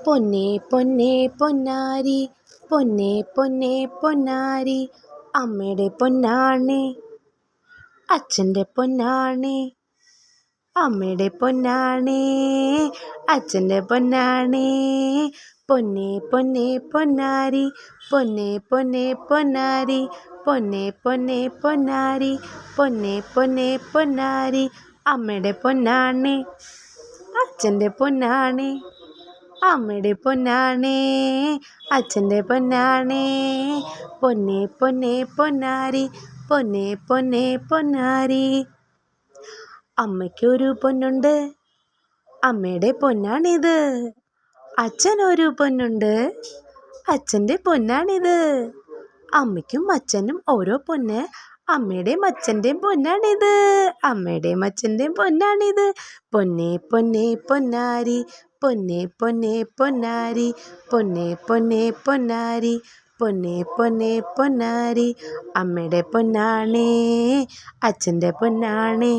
പൊന്നേ പൊന്നേ പൊന്നാരി, പൊന്നേ പൊന്നേ പൊന്നാരി, അമ്മയുടെ പൊന്നാണേ അച്ഛൻ്റെ പൊന്നാണേ, അമ്മയുടെ പൊന്നാണേ അച്ഛൻ്റെ പൊന്നാണേ. പൊന്നേ പൊന്നേ പൊന്നാരി, പൊന്നേ പൊന്നേ പൊന്നാരി, പൊന്നേ പൊന്നേ പൊന്നാരി, പൊന്നേ പൊന്നേ പൊന്നാരി, അമ്മയുടെ പൊന്നാണേ അച്ഛൻ്റെ പൊന്നാണേ, അമ്മയുടെ പൊന്നാണേ അച്ഛൻ്റെ പൊന്നാണേ. പൊന്നേ പൊന്നേ പൊന്നാരി, പൊന്നേ പൊന്നേ പൊന്നാരി. അമ്മയ്ക്കൊരു പൊന്നുണ്ട്, അമ്മയുടെ പൊന്നാണിത്. അച്ഛനൊരു പൊന്നുണ്ട്, അച്ഛൻ്റെ പൊന്നാണിത്. അമ്മയ്ക്കും അച്ഛനും ഓരോ പൊന്ന്, അമ്മയുടെയും അച്ഛൻ്റെയും പൊന്നാണിത്. അമ്മയുടെയും അച്ഛൻ്റെയും പൊന്നാണിത്. പൊന്നേ പൊന്നേ പൊന്നാരി, പൊന്നേ പൊന്നേ പൊന്നാരി, പൊന്നേ പൊന്നേ പൊന്നാരി, പൊന്നേ പൊന്നേ പൊന്നാരി, അമ്മയുടെ പൊന്നാണേ അച്ഛൻ്റെ പൊന്നാണേ.